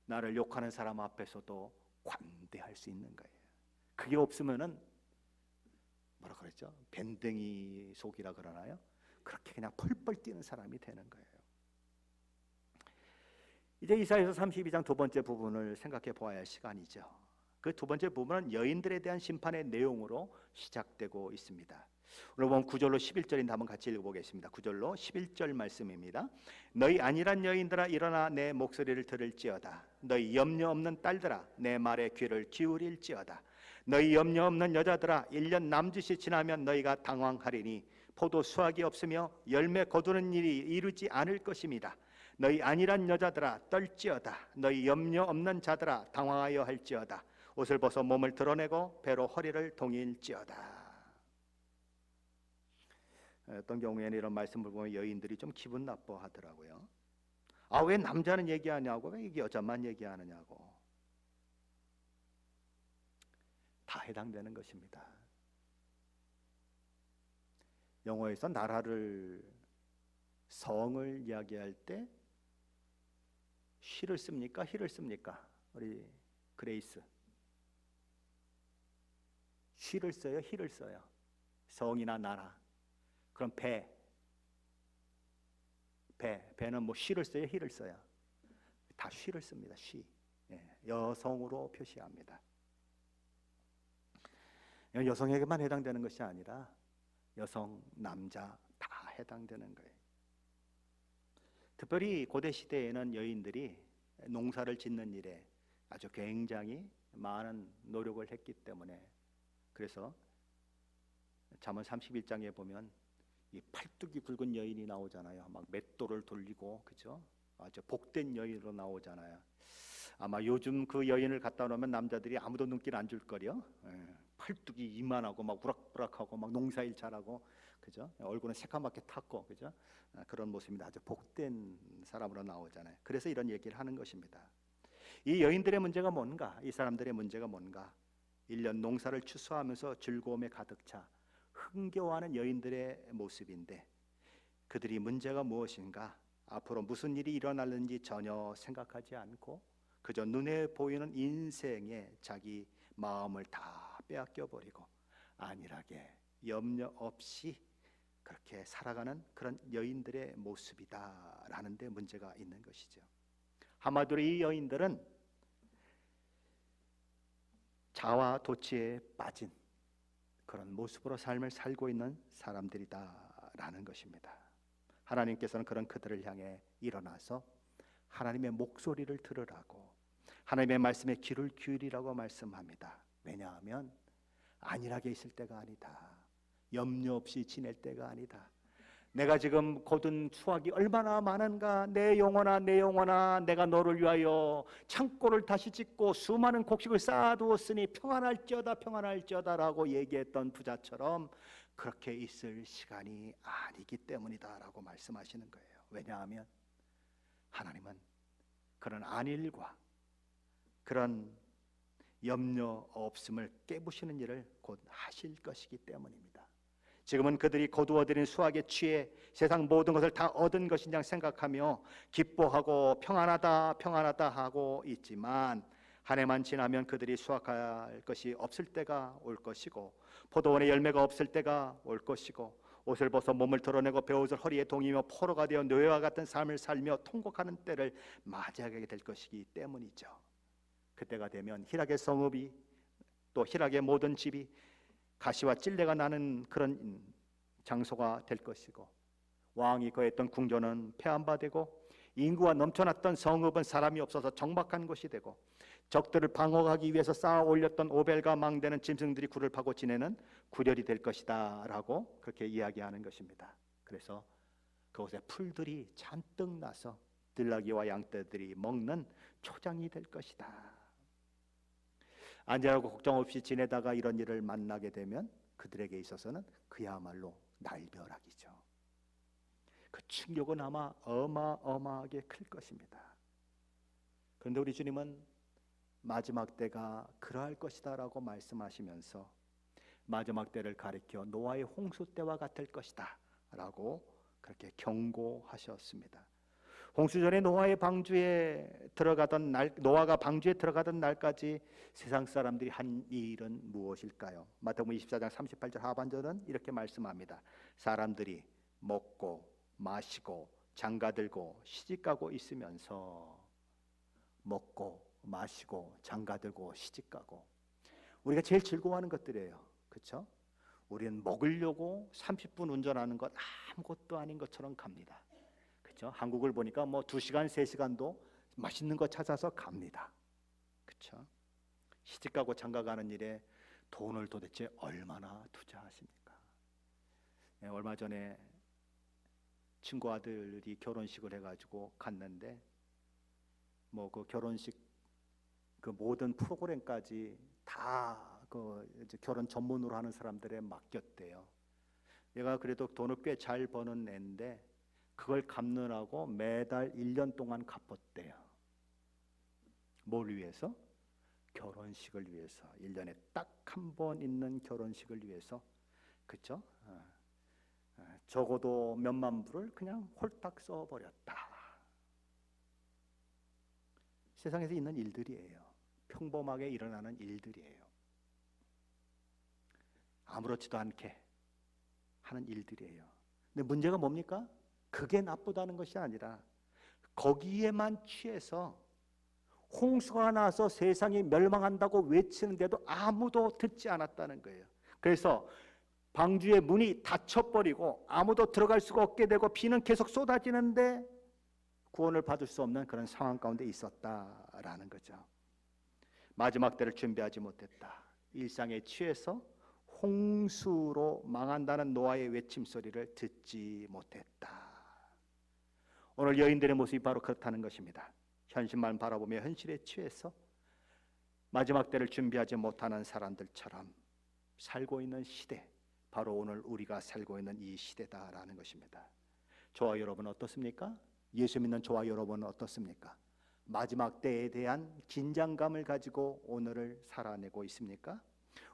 나를 욕하는 사람 앞에서도 관대할 수 있는 거예요. 그게 없으면은 뭐라 그랬죠? 밴댕이 속이라 그러나요? 그렇게 그냥 펄펄 뛰는 사람이 되는 거예요. 이제 이사야서 32장 두 번째 부분을 생각해 보아야 할 시간이죠. 그 두 번째 부분은 여인들에 대한 심판의 내용으로 시작되고 있습니다. 오늘 보면 9절로 11절인데 한번 같이 읽어보겠습니다. 9절로 11절 말씀입니다. 너희 안일한 여인들아 일어나 내 목소리를 들을지어다. 너희 염려 없는 딸들아 내 말에 귀를 기울일지어다. 너희 염려 없는 여자들아 1년 남짓이 지나면 너희가 당황하리니 포도 수확이 없으며 열매 거두는 일이 이루지 않을 것입니다. 너희 안일한 여자들아 떨지어다. 너희 염려 없는 자들아 당황하여 할지어다. 옷을 벗어 몸을 드러내고 배로 허리를 동일지어다. 어떤 경우에는 이런 말씀을 보면 여인들이 좀 기분 나빠하더라고요. 아, 왜 남자는 얘기하냐고, 왜 여자만 얘기하느냐고. 다 해당되는 것입니다. 영어에서 나라를, 성을 이야기할 때 she를 씁니까? he를 씁니까? 우리 그레이스 she를 써요? he를 써요? 성이나 나라. 그럼 배는 뭐 she를 써요? he를 써요? 다 she를 씁니다. she. 여성으로 표시합니다. 여성에게만 해당되는 것이 아니라 여성, 남자 다 해당되는 거예요. 특별히 고대 시대에는 여인들이 농사를 짓는 일에 아주 굉장히 많은 노력을 했기 때문에, 그래서 잠언 31장에 보면 이 팔뚝이 굵은 여인이 나오잖아요. 막 맷돌을 돌리고, 그죠? 아주 복된 여인으로 나오잖아요. 아마 요즘 그 여인을 갖다 놓으면 남자들이 아무도 눈길 안 줄 거려. 팔뚝이 이만하고 막 우락부락하고 막 농사일 잘하고, 그죠? 얼굴은 새까맣게 탔고, 그죠? 그런 모습입니다. 아주 복된 사람으로 나오잖아요. 그래서 이런 얘기를 하는 것입니다. 이 여인들의 문제가 뭔가? 이 사람들의 문제가 뭔가? 1년 농사를 추수하면서 즐거움에 가득 차 흥겨워하는 여인들의 모습인데, 그들이 문제가 무엇인가? 앞으로 무슨 일이 일어날는지 전혀 생각하지 않고 그저 눈에 보이는 인생에 자기 마음을 다 빼앗겨버리고 안일하게 염려 없이 그렇게 살아가는 그런 여인들의 모습이다라는 데 문제가 있는 것이죠. 한마디로 이 여인들은 자아 도취에 빠진 그런 모습으로 삶을 살고 있는 사람들이다라는 것입니다. 하나님께서는 그런 그들을 향해 일어나서 하나님의 목소리를 들으라고, 하나님의 말씀에 귀를 기울이라고 말씀합니다. 왜냐하면 안일하게 있을 때가 아니다. 염려 없이 지낼 때가 아니다. 내가 지금 거둔 수확이 얼마나 많은가. 내 영혼아, 내 영혼아, 내가 너를 위하여 창고를 다시 짓고 수많은 곡식을 쌓아두었으니 평안할지어다, 평안할지어다라고 얘기했던 부자처럼 그렇게 있을 시간이 아니기 때문이다라고 말씀하시는 거예요. 왜냐하면 하나님은 그런 안일과 그런 염려 없음을 깨부시는 일을 곧 하실 것이기 때문입니다. 지금은 그들이 거두어들인 수확에 취해 세상 모든 것을 다 얻은 것인 양 생각하며 기뻐하고 평안하다 평안하다 하고 있지만, 한 해만 지나면 그들이 수확할 것이 없을 때가 올 것이고 포도원에 열매가 없을 때가 올 것이고 옷을 벗어 몸을 드러내고 베옷을 허리에 동이며 포로가 되어 노예와 같은 삶을 살며 통곡하는 때를 맞이하게 될 것이기 때문이죠. 그때가 되면 희락의 성읍이, 또 희락의 모든 집이 가시와 찔레가 나는 그런 장소가 될 것이고, 왕이 거했던 궁전은 폐함바되고 인구가 넘쳐났던 성읍은 사람이 없어서 적막한 곳이 되고, 적들을 방어하기 위해서 쌓아 올렸던 오벨과 망대는 짐승들이 굴을 파고 지내는 구렬이 될 것이다 라고 그렇게 이야기하는 것입니다. 그래서 그곳에 풀들이 잔뜩 나서 들나귀와 양떼들이 먹는 초장이 될 것이다. 안전하고 걱정 없이 지내다가 이런 일을 만나게 되면 그들에게 있어서는 그야말로 날벼락이죠. 그 충격은 아마 어마어마하게 클 것입니다. 그런데 우리 주님은 마지막 때가 그러할 것이다 라고 말씀하시면서 마지막 때를 가리켜 노아의 홍수 때와 같을 것이다 라고 그렇게 경고하셨습니다. 홍수전에 노아가 방주에 들어가던 날까지 세상 사람들이 한 일은 무엇일까요? 마태복음 24장 38절 하반절은 이렇게 말씀합니다. 사람들이 먹고 마시고 장가들고 시집가고 있으면서 먹고 마시고 장가들고 시집가고 우리가 제일 즐거워하는 것들이에요. 그렇죠? 우리는 먹으려고 30분 운전하는 것 아무것도 아닌 것처럼 갑니다. 그렇죠? 한국을 보니까 뭐 2시간, 3시간도 맛있는 거 찾아서 갑니다. 그렇죠? 시집가고 장가가는 일에 돈을 도대체 얼마나 투자하십니까? 네, 얼마 전에 친구 아들이 결혼식을 해가지고 갔는데 뭐 그 결혼식 그 모든 프로그램까지 다 그 결혼 전문으로 하는 사람들에 맡겼대요. 얘가 그래도 돈을 꽤 잘 버는 애인데 그걸 갚느라고 매달 1년 동안 갚았대요. 뭘 위해서? 결혼식을 위해서. 1년에 딱 한 번 있는 결혼식을 위해서. 그렇죠? 적어도 몇만 불을 그냥 홀딱 써버렸다. 세상에서 있는 일들이에요. 평범하게 일어나는 일들이에요. 아무렇지도 않게 하는 일들이에요. 근데 문제가 뭡니까? 그게 나쁘다는 것이 아니라 거기에만 취해서 홍수가 나서 세상이 멸망한다고 외치는데도 아무도 듣지 않았다는 거예요. 그래서 방주의 문이 닫혀버리고 아무도 들어갈 수가 없게 되고 비는 계속 쏟아지는데 구원을 받을 수 없는 그런 상황 가운데 있었다라는 거죠. 마지막 때를 준비하지 못했다. 일상에 취해서 홍수로 망한다는 노아의 외침소리를 듣지 못했다. 오늘 여인들의 모습이 바로 그렇다는 것입니다. 현실만 바라보며 현실에 취해서 마지막 때를 준비하지 못하는 사람들처럼 살고 있는 시대, 바로 오늘 우리가 살고 있는 이 시대다라는 것입니다. 저와 여러분은 어떻습니까? 예수 믿는 저와 여러분은 어떻습니까? 마지막 때에 대한 긴장감을 가지고 오늘을 살아내고 있습니까?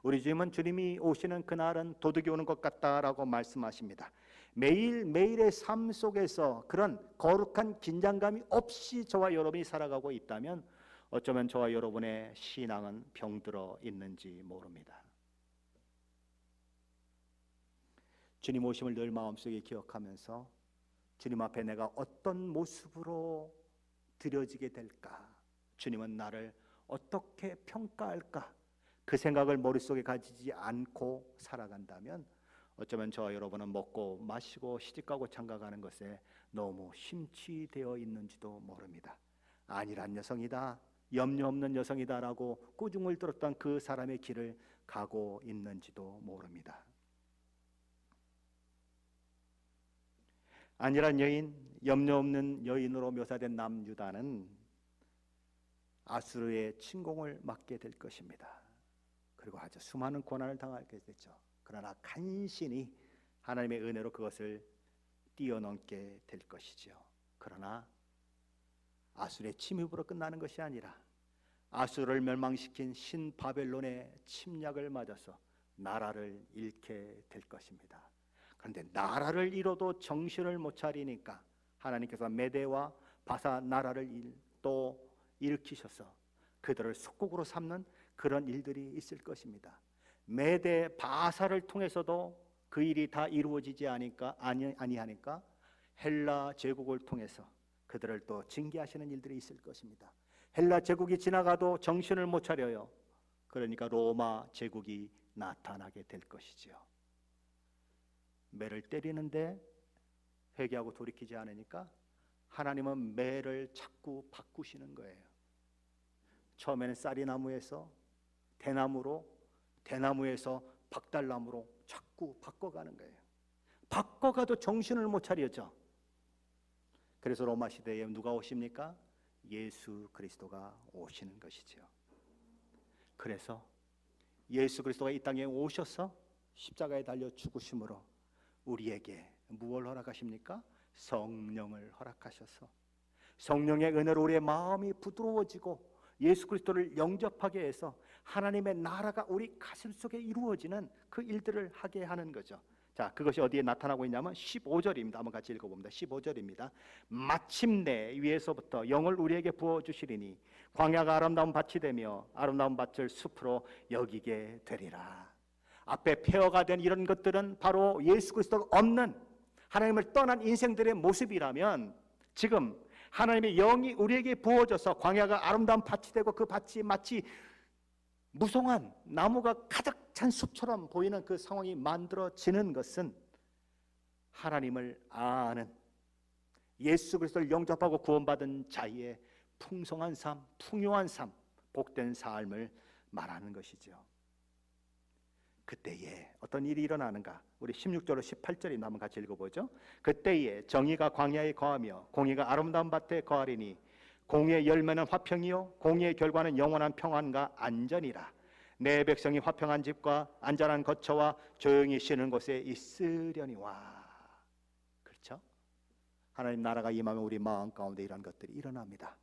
우리 주님은 주님이 오시는 그날은 도둑이 오는 것 같다라고 말씀하십니다. 매일매일의 삶 속에서 그런 거룩한 긴장감이 없이 저와 여러분이 살아가고 있다면 어쩌면 저와 여러분의 신앙은 병들어 있는지 모릅니다. 주님 오심을 늘 마음속에 기억하면서 주님 앞에 내가 어떤 모습으로 드려지게 될까? 주님은 나를 어떻게 평가할까? 그 생각을 머릿속에 가지지 않고 살아간다면 어쩌면 저와 여러분은 먹고 마시고 시집가고 장가가는 것에 너무 심취되어 있는지도 모릅니다. 안일한 여성이다, 염려 없는 여성이다라고 꾸중을 들었던 그 사람의 길을 가고 있는지도 모릅니다. 안일한 여인, 염려 없는 여인으로 묘사된 남유다는 아수르의 침공을 맞게 될 것입니다. 그리고 아주 수많은 고난을 당하게 되죠. 그러나 간신히 하나님의 은혜로 그것을 뛰어넘게 될 것이죠. 그러나 아수르의 침입으로 끝나는 것이 아니라 아수르를 멸망시킨 신바벨론의 침략을 맞아서 나라를 잃게 될 것입니다. 그런데 나라를 잃어도 정신을 못 차리니까 하나님께서 메대와 바사 나라를 또 일으키셔서 그들을 속국으로 삼는 그런 일들이 있을 것입니다. 메대 바사를 통해서도 그 일이 다 이루어지지 아니하니까 헬라 제국을 통해서 그들을 또 징계하시는 일들이 있을 것입니다. 헬라 제국이 지나가도 정신을 못 차려요. 그러니까 로마 제국이 나타나게 될 것이지요. 매를 때리는데 회개하고 돌이키지 않으니까 하나님은 매를 자꾸 바꾸시는 거예요. 처음에는 쌀이나무에서 대나무로, 대나무에서 박달나무로 자꾸 바꿔가는 거예요. 바꿔가도 정신을 못 차렸죠. 그래서 로마 시대에 누가 오십니까? 예수 그리스도가 오시는 것이죠. 그래서 예수 그리스도가 이 땅에 오셔서 십자가에 달려 죽으심으로 우리에게 무엇을 허락하십니까? 성령을 허락하셔서 성령의 은혜로 우리의 마음이 부드러워지고 예수 그리스도를 영접하게 해서 하나님의 나라가 우리 가슴 속에 이루어지는 그 일들을 하게 하는 거죠. 자, 그것이 어디에 나타나고 있냐면 15절입니다. 한번 같이 읽어봅니다. 15절입니다. 마침내 위에서부터 영을 우리에게 부어주시리니 광야가 아름다운 밭이 되며 아름다운 밭을 숲으로 여기게 되리라. 앞에 폐허가 된 이런 것들은 바로 예수 그리스도가 없는 하나님을 떠난 인생들의 모습이라면 지금 하나님의 영이 우리에게 부어져서 광야가 아름다운 밭이 되고 그 밭이 마치 무성한 나무가 가득 찬 숲처럼 보이는 그 상황이 만들어지는 것은 하나님을 아는 예수 그리스도를 영접하고 구원받은 자의 풍성한 삶, 풍요한 삶, 복된 삶을 말하는 것이죠. 그때에 어떤 일이 일어나는가? 우리 16절로 18절이 한번 같이 읽어보죠. 그때에 정의가 광야에 거하며 공의가 아름다운 밭에 거하리니 공의의 열매는 화평이요 공의의 결과는 영원한 평안과 안전이라. 내 백성이 화평한 집과 안전한 거처와 조용히 쉬는 곳에 있으려니와. 그렇죠? 하나님 나라가 임하면 우리 마음 가운데 이런 것들이 일어납니다.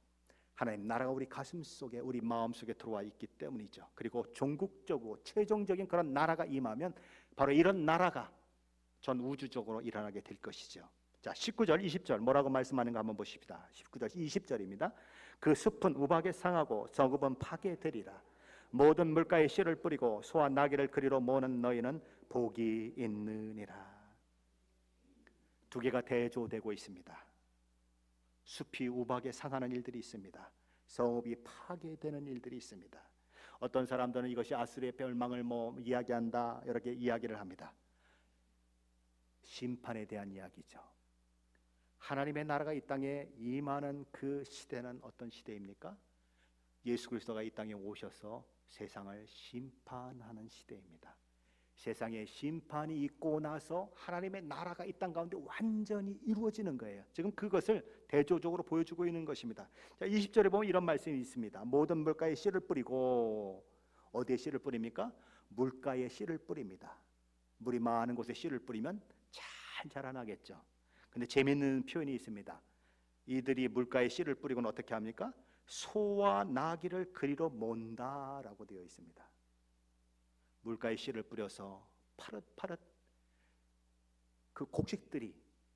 하나님 나라가 우리 가슴 속에, 우리 마음 속에 들어와 있기 때문이죠. 그리고 종국적으로 최종적인 그런 나라가 임하면 바로 이런 나라가 전 우주적으로 일어나게 될 것이죠. 자, 19절, 20절 뭐라고 말씀하는가 한번 보십시다. 19절, 20절입니다. 그 숲은 우박에 상하고 성읍은 파괴되리라. 모든 물가에 씨를 뿌리고 소와 나귀를 그리로 모는 너희는 복이 있느니라. 두 개가 대조되고 있습니다. 숲이 우박에 상하는 일들이 있습니다. 성읍이 파괴되는 일들이 있습니다. 어떤 사람들은 이것이 아수르의 멸망을 이야기한다, 이렇게 이야기를 합니다. 심판에 대한 이야기죠. 하나님의 나라가 이 땅에 임하는 그 시대는 어떤 시대입니까? 예수 그리스도가 이 땅에 오셔서 세상을 심판하는 시대입니다. 세상에 심판이 있고 나서 하나님의 나라가 이 땅 가운데 완전히 이루어지는 거예요. 지금 그것을 대조적으로 보여주고 있는 것입니다. 자, 20절에 보면 이런 말씀이 있습니다. 모든 물가에 씨를 뿌리고, 어디에 씨를 뿌립니까? 물가에 씨를 뿌립니다. 물이 많은 곳에 씨를 뿌리면 잘 자라나겠죠. 근데 재미있는 표현이 있습니다. 이들이 물가에 씨를 뿌리고는 어떻게 합니까? 소와 나귀를 그리로 몬다라고 되어 있습니다. 물가에 씨를 뿌려서 파릇파릇 그 곡식들이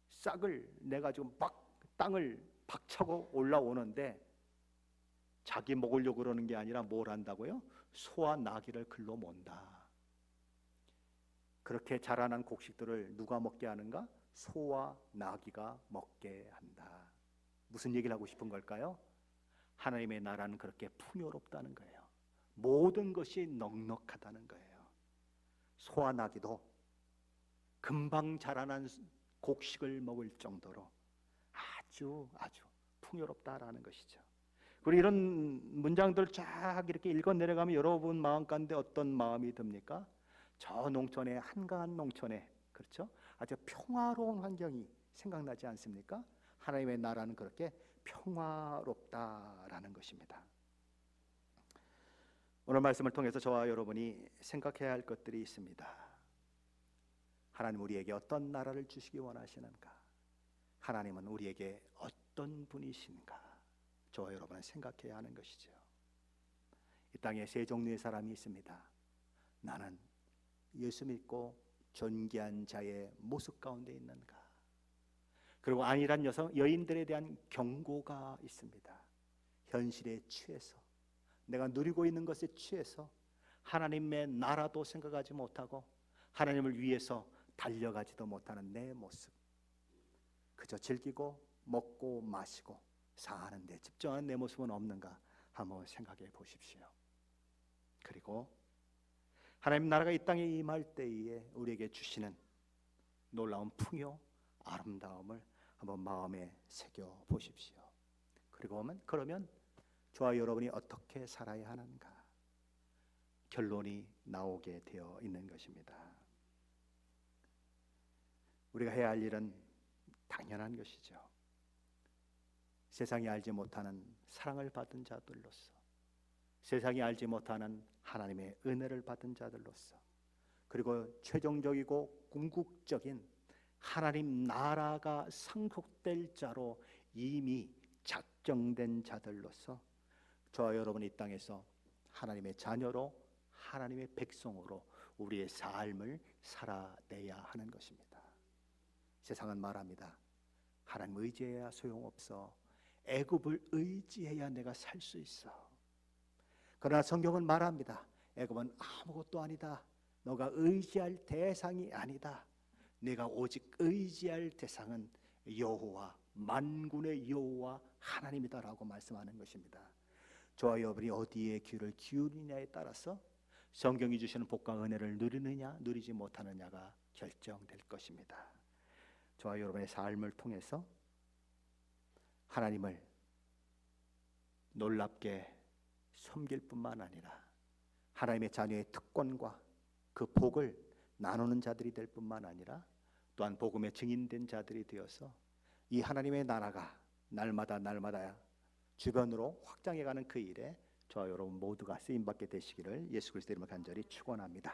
싹을 내가지고 막 땅을 박차고 올라오는데 자기 먹으려고 그러는 게 아니라 뭘 한다고요? 소와 나귀를 글로 몬다. 그렇게 자라난 곡식들을 누가 먹게 하는가? 소와 나귀가 먹게 한다. 무슨 얘기를 하고 싶은 걸까요? 하나님의 나라는 그렇게 풍요롭다는 거예요. 모든 것이 넉넉하다는 거예요. 소와 나귀도 금방 자라난 곡식을 먹을 정도로 아주 풍요롭다라는 것이죠. 그리고 이런 문장들 쫙 이렇게 읽어 내려가면 여러분 마음 가운데 어떤 마음이 듭니까? 저 농촌에, 한가한 농촌에, 그렇죠? 아주 평화로운 환경이 생각나지 않습니까? 하나님의 나라는 그렇게 평화롭다라는 것입니다. 오늘 말씀을 통해서 저와 여러분이 생각해야 할 것들이 있습니다. 하나님 우리에게 어떤 나라를 주시기 원하시는가? 하나님은 우리에게 어떤 분이신가? 저와 여러분은 생각해야 하는 것이죠. 이 땅에 세 종류의 사람이 있습니다. 나는 예수 믿고 존귀한 자의 모습 가운데 있는가? 그리고 안일한 여인들에 대한 경고가 있습니다. 현실에 취해서, 내가 누리고 있는 것에 취해서 하나님의 나라도 생각하지 못하고 하나님을 위해서 달려가지도 못하는 내 모습, 그저 즐기고 먹고 마시고 사는 데 집중하는 내 모습은 없는가 한번 생각해 보십시오. 그리고 하나님 나라가 이 땅에 임할 때에 우리에게 주시는 놀라운 풍요, 아름다움을 한번 마음에 새겨 보십시오. 그러면 저와 여러분이 어떻게 살아야 하는가? 결론이 나오게 되어 있는 것입니다. 우리가 해야 할 일은 당연한 것이죠. 세상이 알지 못하는 사랑을 받은 자들로서, 세상이 알지 못하는 하나님의 은혜를 받은 자들로서, 그리고 최종적이고 궁극적인 하나님 나라가 상속될 자로 이미 작정된 자들로서 저와 여러분이 이 땅에서 하나님의 자녀로, 하나님의 백성으로 우리의 삶을 살아내야 하는 것입니다. 세상은 말합니다. 하나님 의지해야 소용없어. 애굽을 의지해야 내가 살 수 있어. 그러나 성경은 말합니다. 애굽은 아무것도 아니다. 너가 의지할 대상이 아니다. 내가 오직 의지할 대상은 여호와, 만군의 여호와 하나님이다라고 말씀하는 것입니다. 저와 여러분이 어디에 귀를 기울이냐에 따라서 성경이 주시는 복과 은혜를 누리느냐 누리지 못하느냐가 결정될 것입니다. 저와 여러분의 삶을 통해서 하나님을 놀랍게 섬길 뿐만 아니라 하나님의 자녀의 특권과 그 복을 나누는 자들이 될 뿐만 아니라 또한 복음의 증인된 자들이 되어서 이 하나님의 나라가 날마다 주변으로 확장해가는 그 일에 저와 여러분 모두가 쓰임받게 되시기를 예수 그리스도의 이름으로 간절히 축원합니다.